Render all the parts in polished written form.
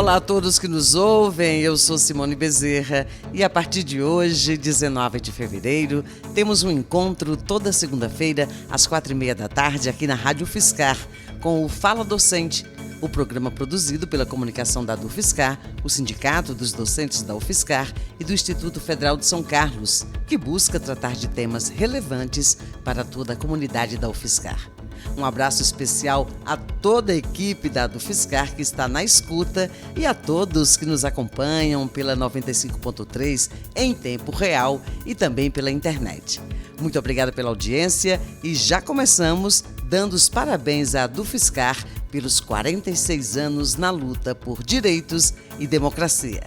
Olá a todos que nos ouvem, eu sou Simone Bezerra e a partir de hoje, 19 de fevereiro, temos um encontro toda segunda-feira às 4h30 da tarde aqui na Rádio UFSCar com o Fala Docente, o programa produzido pela comunicação da UFSCar, o Sindicato dos Docentes da UFSCar e do Instituto Federal de São Carlos, que busca tratar de temas relevantes para toda a comunidade da UFSCar. Um abraço especial a toda a equipe da UFSCar que está na escuta e a todos que nos acompanham pela 95.3 em tempo real e também pela internet. Muito obrigada pela audiência e já começamos dando os parabéns à UFSCar pelos 46 anos na luta por direitos e democracia.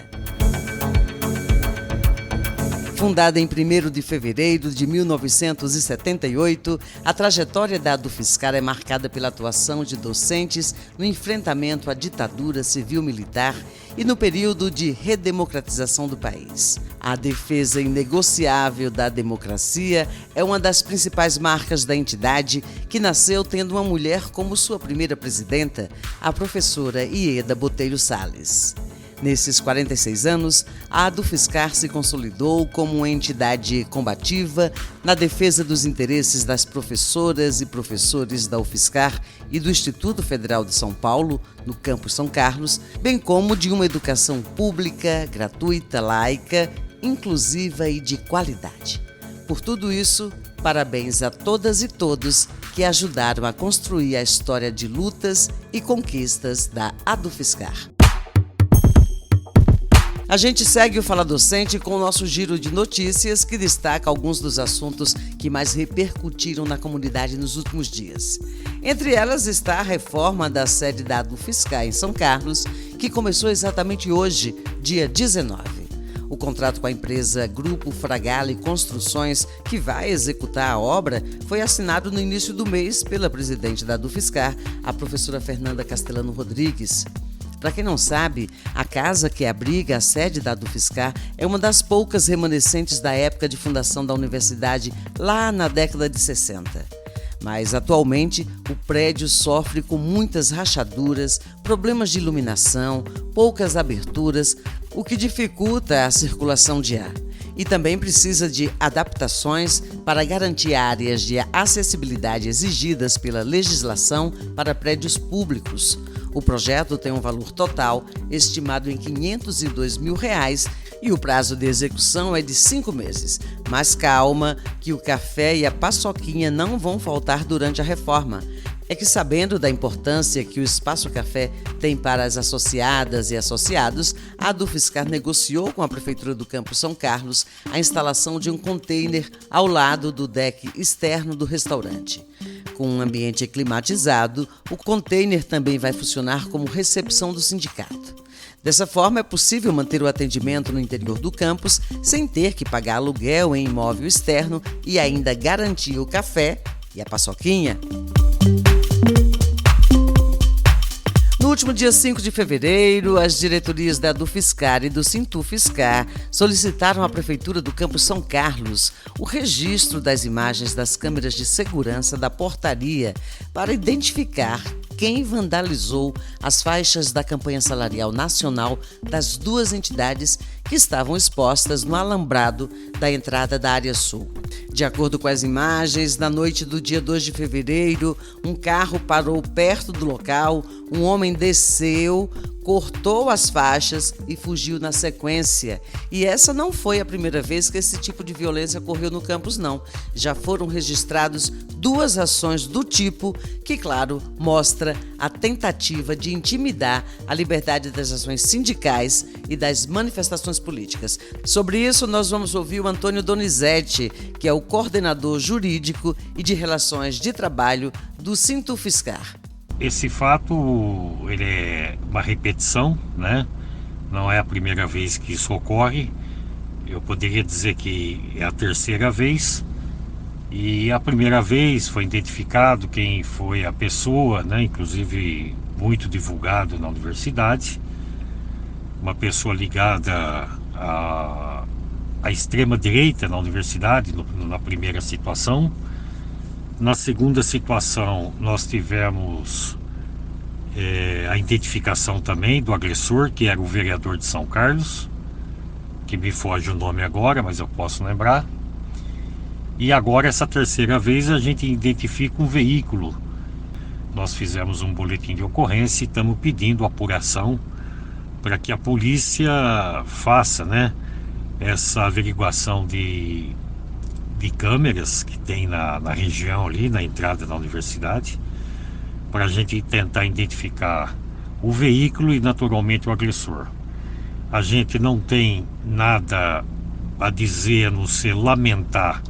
Fundada em 1º de fevereiro de 1978, a trajetória da UFSCar é marcada pela atuação de docentes no enfrentamento à ditadura civil-militar e no período de redemocratização do país. A defesa inegociável da democracia é uma das principais marcas da entidade, que nasceu tendo uma mulher como sua primeira presidenta, a professora Ieda Botelho Salles. Nesses 46 anos, a UFSCar se consolidou como uma entidade combativa na defesa dos interesses das professoras e professores da UFSCar e do Instituto Federal de São Paulo, no campus São Carlos, bem como de uma educação pública, gratuita, laica, inclusiva e de qualidade. Por tudo isso, parabéns a todas e todos que ajudaram a construir a história de lutas e conquistas da UFSCar. A gente segue o Fala Docente com o nosso giro de notícias que destaca alguns dos assuntos que mais repercutiram na comunidade nos últimos dias. Entre elas está a reforma da sede da UFSCar em São Carlos, que começou exatamente hoje, dia 19. O contrato com a empresa Grupo Fragale Construções, que vai executar a obra, foi assinado no início do mês pela presidente da UFSCar, a professora Fernanda Castellano Rodrigues. Para quem não sabe, a casa que abriga a sede da UFSCar é uma das poucas remanescentes da época de fundação da universidade, lá na década de 60. Mas, atualmente, o prédio sofre com muitas rachaduras, problemas de iluminação, poucas aberturas, o que dificulta a circulação de ar. E também precisa de adaptações para garantir áreas de acessibilidade exigidas pela legislação para prédios públicos. O projeto tem um valor total estimado em R$ 502 mil e o prazo de execução é de 5 meses. Mas calma, que o café e a paçoquinha não vão faltar durante a reforma. É que, sabendo da importância que o Espaço Café tem para as associadas e associados, a UFSCar negociou com a Prefeitura do Campus São Carlos a instalação de um container ao lado do deck externo do restaurante. Com um ambiente climatizado, o container também vai funcionar como recepção do sindicato. Dessa forma, é possível manter o atendimento no interior do campus sem ter que pagar aluguel em imóvel externo e ainda garantir o café e a paçoquinha. No último dia 5 de fevereiro, as diretorias da UFSCar e do Sintufscar solicitaram à Prefeitura do Campus São Carlos o registro das imagens das câmeras de segurança da portaria para identificar quem vandalizou as faixas da campanha salarial nacional das duas entidades que estavam expostas no alambrado da entrada da área sul. De acordo com as imagens, na noite do dia 2 de fevereiro, um carro parou perto do local, um homem desceu, cortou as faixas e fugiu na sequência. E essa não foi a primeira vez que esse tipo de violência ocorreu no campus, não. Já foram registrados 2 ações do tipo que, claro, mostra a tentativa de intimidar a liberdade das ações sindicais e das manifestações políticas. Sobre isso, nós vamos ouvir o Antônio Donizete, que é o coordenador jurídico e de relações de trabalho do Sintufscar. Esse fato, ele é uma repetição, né? Não é a primeira vez que isso ocorre. Eu poderia dizer que é a terceira vez. E a primeira vez foi identificado quem foi a pessoa, né? Inclusive muito divulgado na universidade. Uma pessoa ligada à extrema-direita na universidade, na primeira situação. Na segunda situação, nós tivemos A identificação também do agressor, que era o vereador de São Carlos, que me foge o nome agora, mas eu posso lembrar. E agora, essa terceira vez, a gente identifica um veículo. Nós fizemos um boletim de ocorrência e estamos pedindo apuração para que a polícia faça, né, essa averiguação de câmeras que tem na região ali, na entrada da universidade, para a gente tentar identificar o veículo e naturalmente o agressor. A gente não tem nada a dizer a não ser lamentar,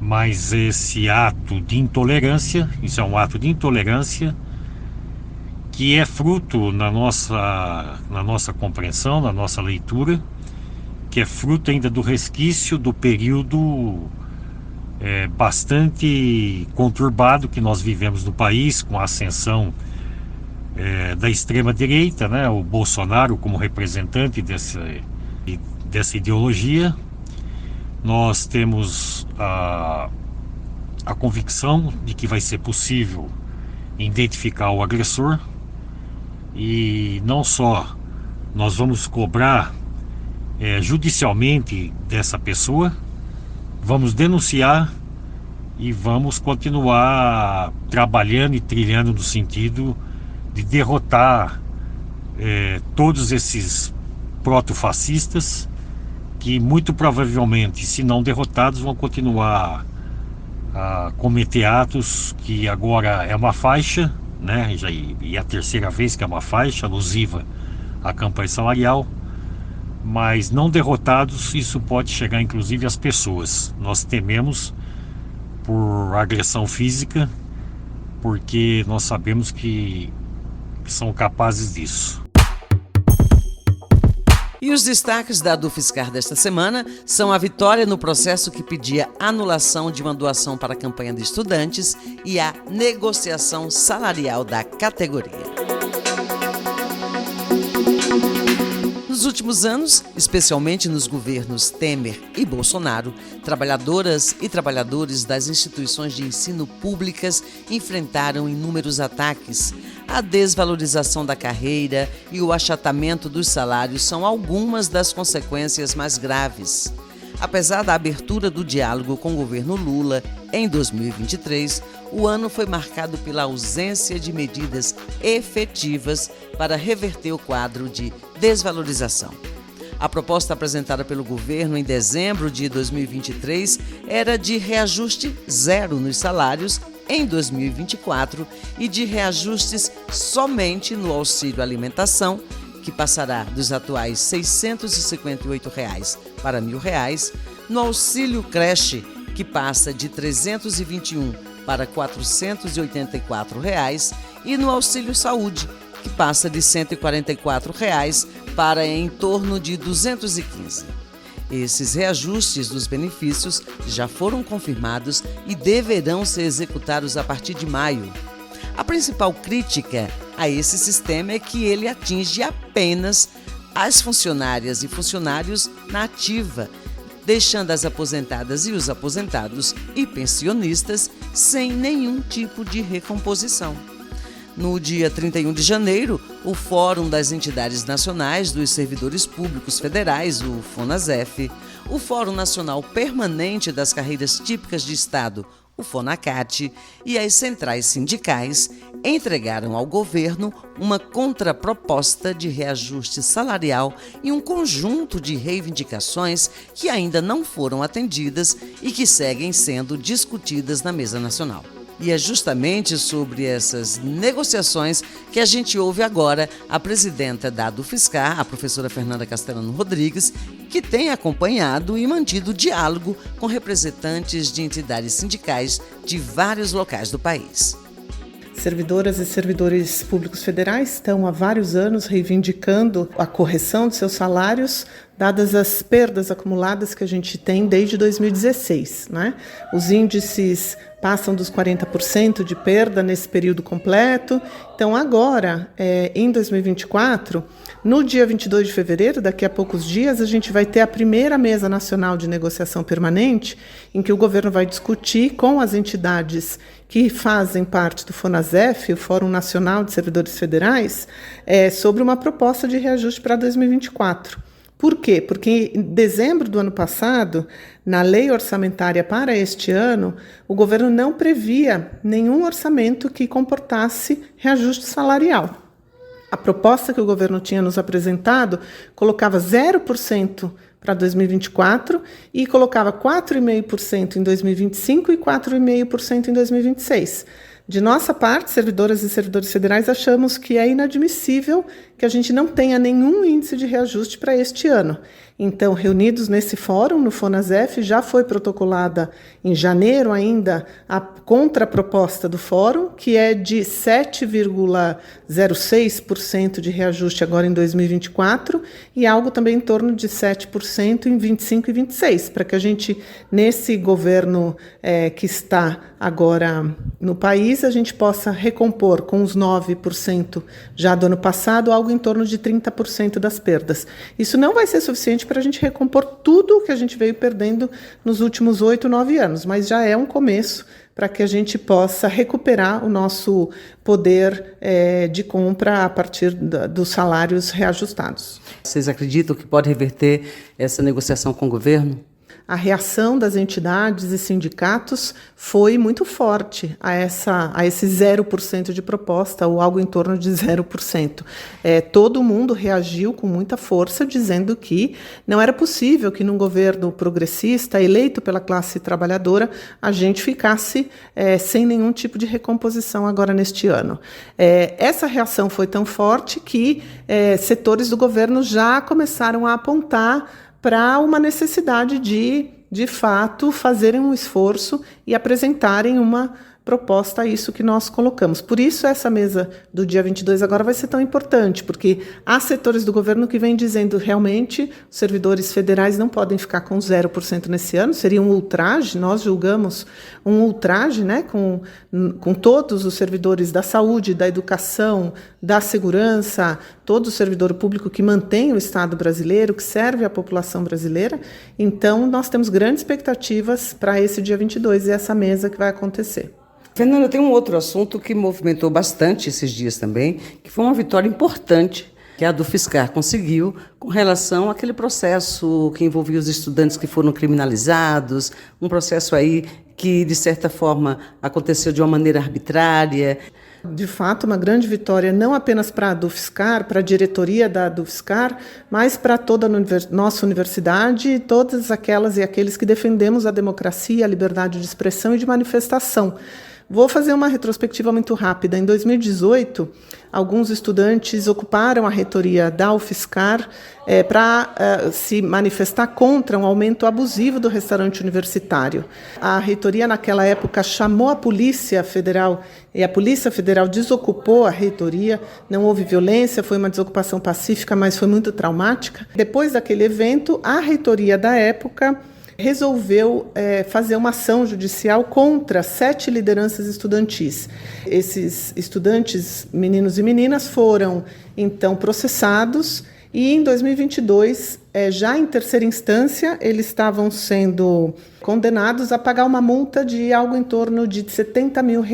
mas esse ato de intolerância, isso é um ato de intolerância que é fruto na nossa compreensão, na nossa leitura, que é fruto ainda do resquício do período bastante conturbado que nós vivemos no país, com a ascensão da extrema-direita, né? O Bolsonaro como representante dessa ideologia. Nós temos a convicção de que vai ser possível identificar o agressor, e não só nós vamos cobrar judicialmente dessa pessoa, vamos denunciar e vamos continuar trabalhando e trilhando no sentido de derrotar todos esses protofascistas que muito provavelmente, se não derrotados, vão continuar a cometer atos que agora é uma faixa, né? E a terceira vez que é uma faixa alusiva à campanha salarial. Mas não derrotados, isso pode chegar inclusive às pessoas. Nós tememos por agressão física, porque nós sabemos que são capazes disso. E os destaques da Dufiscar desta semana são a vitória no processo que pedia anulação de uma doação para a campanha de estudantes e a negociação salarial da categoria. Nos últimos anos, especialmente nos governos Temer e Bolsonaro, trabalhadoras e trabalhadores das instituições de ensino públicas enfrentaram inúmeros ataques. A desvalorização da carreira e o achatamento dos salários são algumas das consequências mais graves. Apesar da abertura do diálogo com o governo Lula em 2023, o ano foi marcado pela ausência de medidas efetivas para reverter o quadro de desvalorização. A proposta apresentada pelo governo em dezembro de 2023 era de reajuste zero nos salários em 2024 e de reajustes somente no auxílio alimentação, que passará dos atuais R$ 658 para R$ 1.000, no auxílio creche, que passa de R$ 321 para R$ 484 e no auxílio saúde, que passa de R$ 144 para em torno de R$ 215. Esses reajustes dos benefícios já foram confirmados e deverão ser executados a partir de maio. A principal crítica a esse sistema é que ele atinge apenas as funcionárias e funcionários na ativa, deixando as aposentadas e os aposentados e pensionistas sem nenhum tipo de recomposição. No dia 31 de janeiro, o Fórum das Entidades Nacionais dos Servidores Públicos Federais, o FONASEF, o Fórum Nacional Permanente das Carreiras Típicas de Estado, o FONACAT, e as centrais sindicais entregaram ao governo uma contraproposta de reajuste salarial e um conjunto de reivindicações que ainda não foram atendidas e que seguem sendo discutidas na mesa nacional. E é justamente sobre essas negociações que a gente ouve agora a presidenta da Dufiscar, a professora Fernanda Castellano Rodrigues, que tem acompanhado e mantido diálogo com representantes de entidades sindicais de vários locais do país. Servidoras e servidores públicos federais estão há vários anos reivindicando a correção de seus salários dadas as perdas acumuladas que a gente tem desde 2016, né? Os índices passam dos 40% de perda nesse período completo. Então, agora, em 2024, no dia 22 de fevereiro, daqui a poucos dias, a gente vai ter a primeira mesa nacional de negociação permanente, em que o governo vai discutir com as entidades que fazem parte do FONASEF, o Fórum Nacional de Servidores Federais, sobre uma proposta de reajuste para 2024. Por quê? Porque em dezembro do ano passado, na lei orçamentária para este ano, o governo não previa nenhum orçamento que comportasse reajuste salarial. A proposta que o governo tinha nos apresentado colocava 0% para 2024 e colocava 4,5% em 2025 e 4,5% em 2026. De nossa parte, servidoras e servidores federais, achamos que é inadmissível que a gente não tenha nenhum índice de reajuste para este ano. Então, reunidos nesse fórum, no FONASEF, já foi protocolada em janeiro ainda a contraproposta do fórum, que é de 7,06% de reajuste agora em 2024 e algo também em torno de 7% em 25 e 26, para que a gente, nesse governo que está agora no país, a gente possa recompor com os 9% já do ano passado, algo em torno de 30% das perdas. Isso não vai ser suficiente para a gente recompor tudo que a gente veio perdendo nos últimos 8, 9 anos, mas já é um começo para que a gente possa recuperar o nosso poder de compra a partir dos salários reajustados. Vocês acreditam que pode reverter essa negociação com o governo? A reação das entidades e sindicatos foi muito forte a esse 0% de proposta, ou algo em torno de 0%. Todo mundo reagiu com muita força, dizendo que não era possível que num governo progressista, eleito pela classe trabalhadora, a gente ficasse sem nenhum tipo de recomposição agora neste ano. Essa reação foi tão forte que setores do governo já começaram a apontar para uma necessidade de fato, fazerem um esforço e apresentarem uma proposta a isso que nós colocamos. Por isso, essa mesa do dia 22 agora vai ser tão importante, porque há setores do governo que vêm dizendo realmente os servidores federais não podem ficar com 0% nesse ano, seria um ultraje, nós julgamos um ultraje, né, com todos os servidores da saúde, da educação, da segurança, todo o servidor público que mantém o Estado brasileiro, que serve a população brasileira. Então, nós temos grandes expectativas para esse dia 22 e essa mesa que vai acontecer. Fernanda, tem um outro assunto que movimentou bastante esses dias também, que foi uma vitória importante que a Dufiscar conseguiu com relação àquele processo que envolvia os estudantes que foram criminalizados, um processo aí que, de certa forma, aconteceu de uma maneira arbitrária. De fato, uma grande vitória não apenas para a Dufiscar, para a diretoria da Dufiscar, mas para toda a nossa universidade e todas aquelas e aqueles que defendemos a democracia, a liberdade de expressão e de manifestação. Vou fazer uma retrospectiva muito rápida. Em 2018, alguns estudantes ocuparam a reitoria da UFSCar para se manifestar contra um aumento abusivo do restaurante universitário. A reitoria, naquela época, chamou a Polícia Federal e a Polícia Federal desocupou a reitoria. Não houve violência, foi uma desocupação pacífica, mas foi muito traumática. Depois daquele evento, a reitoria da época resolveu fazer uma ação judicial contra 7 lideranças estudantis. Esses estudantes, meninos e meninas, foram, então, processados e, em 2022, já em terceira instância, eles estavam sendo condenados a pagar uma multa de algo em torno de R$70 mil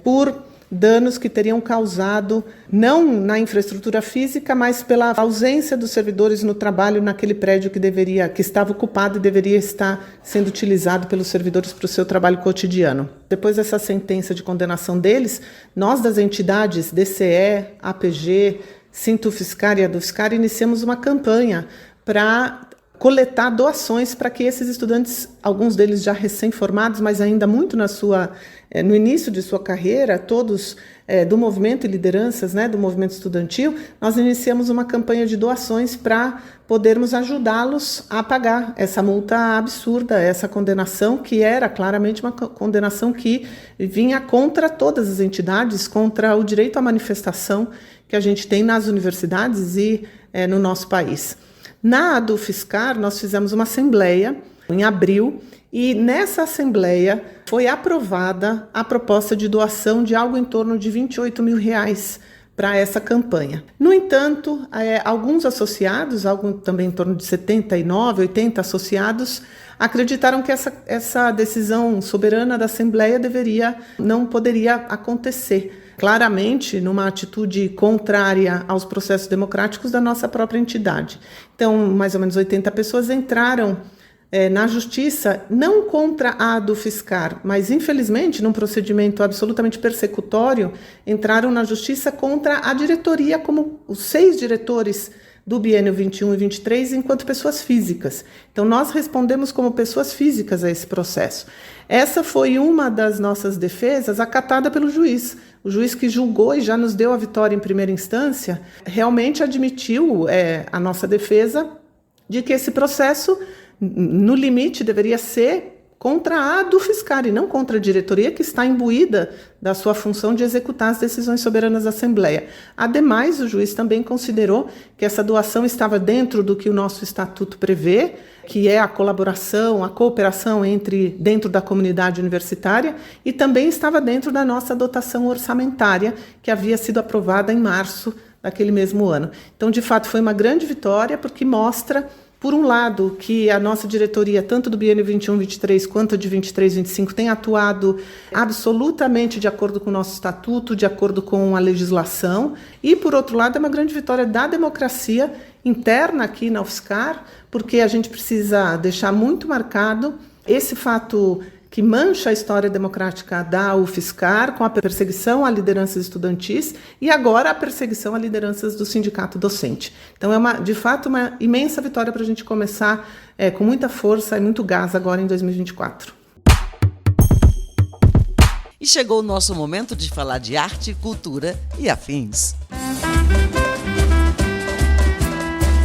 por danos que teriam causado, não na infraestrutura física, mas pela ausência dos servidores no trabalho naquele prédio que estava ocupado e deveria estar sendo utilizado pelos servidores para o seu trabalho cotidiano. Depois dessa sentença de condenação deles, nós das entidades DCE, APG, Sintufiscar e Adufiscar iniciamos uma campanha para coletar doações para que esses estudantes, alguns deles já recém-formados, mas ainda muito no início de sua carreira, todos do movimento e lideranças, do movimento estudantil, nós iniciamos uma campanha de doações para podermos ajudá-los a pagar essa multa absurda, essa condenação que era claramente uma condenação que vinha contra todas as entidades, contra o direito à manifestação que a gente tem nas universidades e no nosso país. Na ADUFSCar, nós fizemos uma assembleia em abril, e nessa assembleia foi aprovada a proposta de doação de algo em torno de R$28 mil para essa campanha. No entanto, alguns associados, algo também em torno de 79, 80 associados, acreditaram que essa decisão soberana da Assembleia não poderia acontecer. Claramente, numa atitude contrária aos processos democráticos da nossa própria entidade. Então, mais ou menos 80 pessoas entraram na justiça, não contra a ADUFSCar, mas infelizmente, num procedimento absolutamente persecutório, entraram na justiça contra a diretoria, como os 6 diretores do biênio 21 e 23, enquanto pessoas físicas. Então, nós respondemos como pessoas físicas a esse processo. Essa foi uma das nossas defesas acatada pelo juiz. O juiz que julgou e já nos deu a vitória em primeira instância, realmente admitiu a nossa defesa de que esse processo, no limite, deveria ser contra a ADUFSCar e não contra a diretoria, que está imbuída da sua função de executar as decisões soberanas da Assembleia. Ademais, o juiz também considerou que essa doação estava dentro do que o nosso estatuto prevê, que é a colaboração, a cooperação dentro da comunidade universitária, e também estava dentro da nossa dotação orçamentária, que havia sido aprovada em março daquele mesmo ano. Então, de fato, foi uma grande vitória, porque mostra, por um lado, que a nossa diretoria, tanto do biênio 21-23 quanto de 23-25, tem atuado absolutamente de acordo com o nosso estatuto, de acordo com a legislação, e, por outro lado, é uma grande vitória da democracia interna aqui na UFSCar, porque a gente precisa deixar muito marcado esse fato que mancha a história democrática da UFSCar, com a perseguição a lideranças estudantis e agora a perseguição a lideranças do sindicato docente. Então é de fato uma imensa vitória para a gente começar com muita força e muito gás agora em 2024. E chegou o nosso momento de falar de arte, cultura e afins.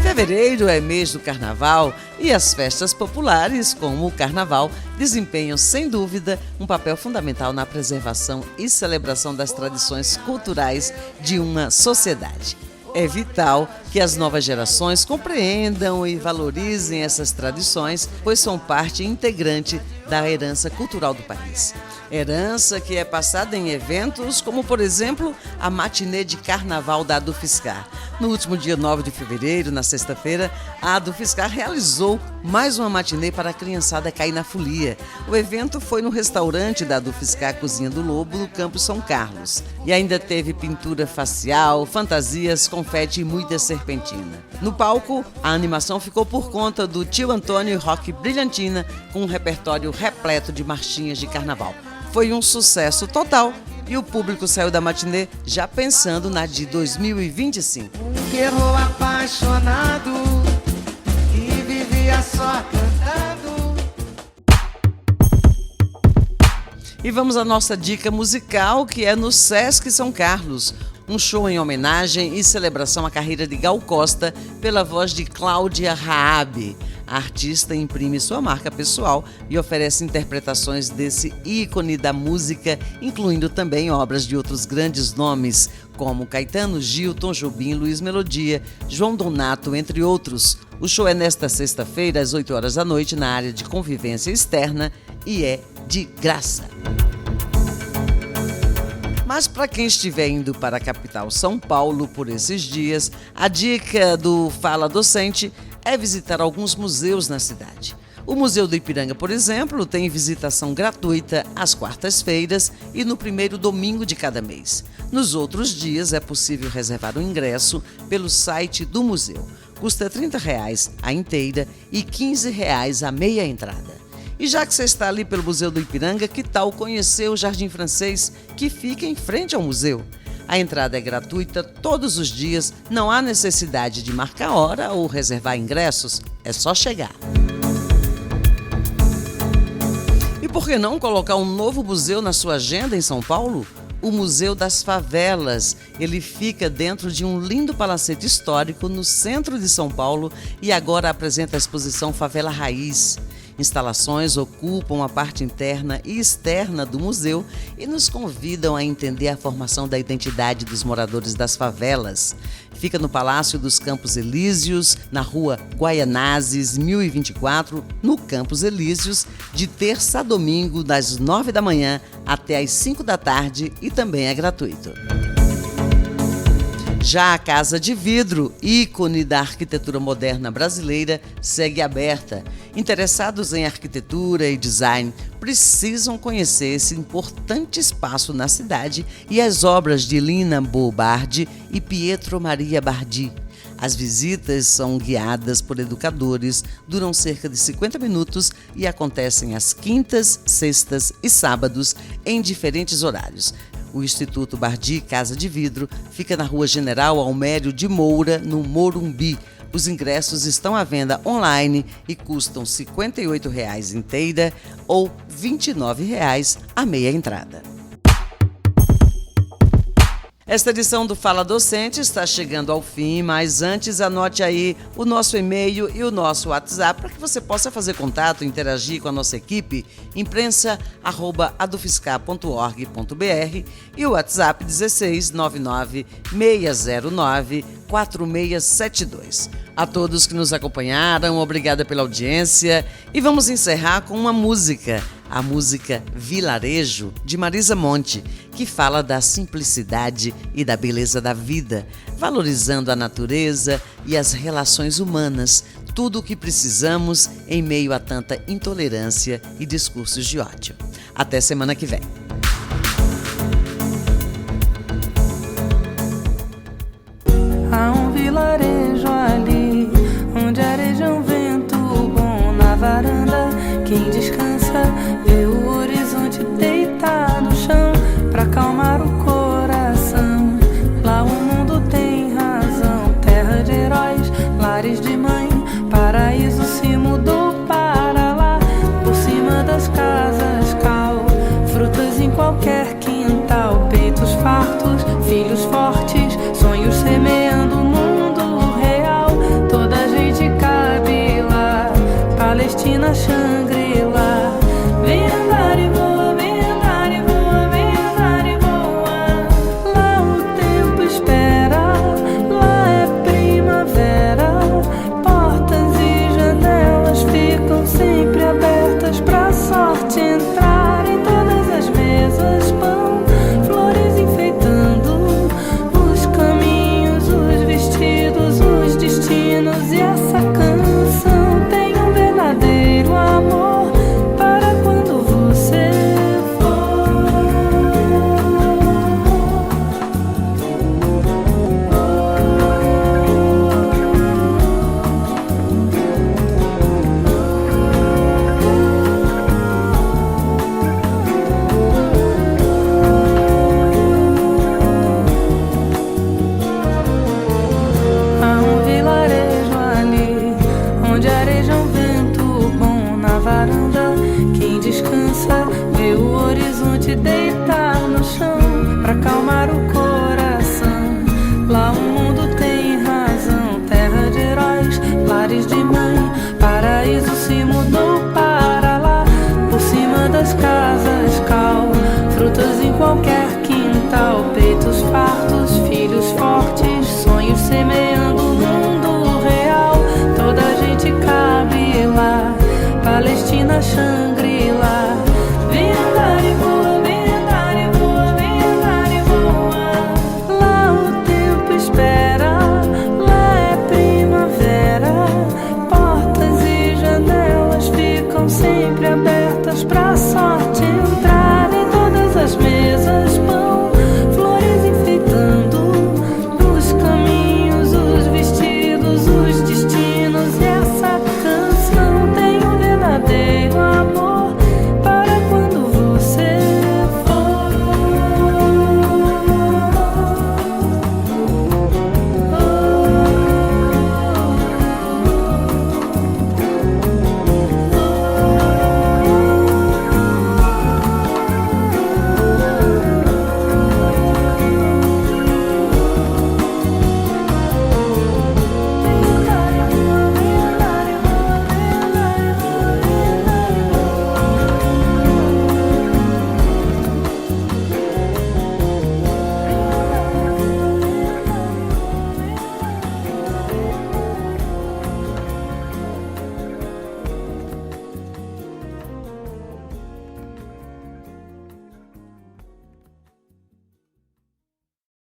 Fevereiro é mês do Carnaval e as festas populares, como o Carnaval, desempenham, sem dúvida, um papel fundamental na preservação e celebração das tradições culturais de uma sociedade. É vital que as novas gerações compreendam e valorizem essas tradições, pois são parte integrante da herança cultural do país. Herança que é passada em eventos como, por exemplo, a matinê de carnaval da ADUFSCar. No último dia 9 de fevereiro, na sexta-feira, a ADUFSCar realizou mais uma matinê para a criançada cair na folia. O evento foi no restaurante da ADUFSCar Cozinha do Lobo, no campus São Carlos. E ainda teve pintura facial, fantasias, confete e muita serpentina. No palco, a animação ficou por conta do Tio Antônio Rock Brilhantina, com um repertório repleto de marchinhas de carnaval. Foi um sucesso total e o público saiu da matinê já pensando na de 2025. Um guerreiro apaixonado que vivia só cantando. E vamos à nossa dica musical, que é no Sesc São Carlos. Um show em homenagem e celebração à carreira de Gal Costa pela voz de Cláudia Raab. A artista imprime sua marca pessoal e oferece interpretações desse ícone da música, incluindo também obras de outros grandes nomes, como Caetano, Gil, Tom Jobim, Luiz Melodia, João Donato, entre outros. O show é nesta sexta-feira, às 8 horas da noite, na área de convivência externa e é de graça. Mas para quem estiver indo para a capital São Paulo por esses dias, a dica do Fala Docente é visitar alguns museus na cidade. O Museu do Ipiranga, por exemplo, tem visitação gratuita às quartas-feiras e no primeiro domingo de cada mês. Nos outros dias é possível reservar o ingresso pelo site do museu. Custa R$ 30 a inteira e R$ 15 a meia entrada. E já que você está ali pelo Museu do Ipiranga, que tal conhecer o Jardim Francês, que fica em frente ao museu? A entrada é gratuita todos os dias, não há necessidade de marcar hora ou reservar ingressos, é só chegar. E por que não colocar um novo museu na sua agenda em São Paulo? O Museu das Favelas. Ele fica dentro de um lindo palacete histórico no centro de São Paulo e agora apresenta a exposição Favela Raiz. Instalações ocupam a parte interna e externa do museu e nos convidam a entender a formação da identidade dos moradores das favelas. Fica no Palácio dos Campos Elíseos, na Rua Guaianazes, 1024, no Campos Elíseos, de terça a domingo, das 9 da manhã até às 5 da tarde, e também é gratuito. Já a Casa de Vidro, ícone da arquitetura moderna brasileira, segue aberta. Interessados em arquitetura e design precisam conhecer esse importante espaço na cidade e as obras de Lina Bo Bardi e Pietro Maria Bardi. As visitas são guiadas por educadores, duram cerca de 50 minutos e acontecem às quintas, sextas e sábados em diferentes horários. O Instituto Bardi Casa de Vidro fica na Rua General Almério de Moura, no Morumbi. Os ingressos estão à venda online e custam R$ 58,00 inteira ou R$ 29,00 a meia entrada. Esta edição do Fala Docente está chegando ao fim, mas antes anote aí o nosso e-mail e o nosso WhatsApp para que você possa fazer contato e interagir com a nossa equipe, imprensa@adufiscar.org.br e o WhatsApp 1699 609 4672. A todos que nos acompanharam, obrigada pela audiência e vamos encerrar com uma música. A música Vilarejo, de Marisa Monte, que fala da simplicidade e da beleza da vida, valorizando a natureza e as relações humanas, tudo o que precisamos em meio a tanta intolerância e discursos de ódio. Até semana que vem. Há um vilarejo ali, onde areja um vento bom na varanda. Quem descansa vê o horizonte deitar no chão pra acalmar o coração. Lá o mundo tem razão, terra de heróis, lares de mãe, paraíso se mudou para lá. Por cima das casas cal, frutas em qualquer quintal, peitos fartos, filhos fortes, sonhos semeando o mundo real. Toda a gente cabe lá, Palestina, Xangri-Lá. Vem andar e voa, vem andar e voa, vem andar e voa. Lá o tempo espera, lá é primavera. Portas e janelas ficam sempre abertas pra sorte entrar. Em todas as mesas pão, flores enfeitando os caminhos, os vestidos, os destinos. E essa canção tem um verdadeiro amor para quando você Há um vilarejo ali, onde areja um vento bom na varanda. Quem descansa vê o horizonte deitar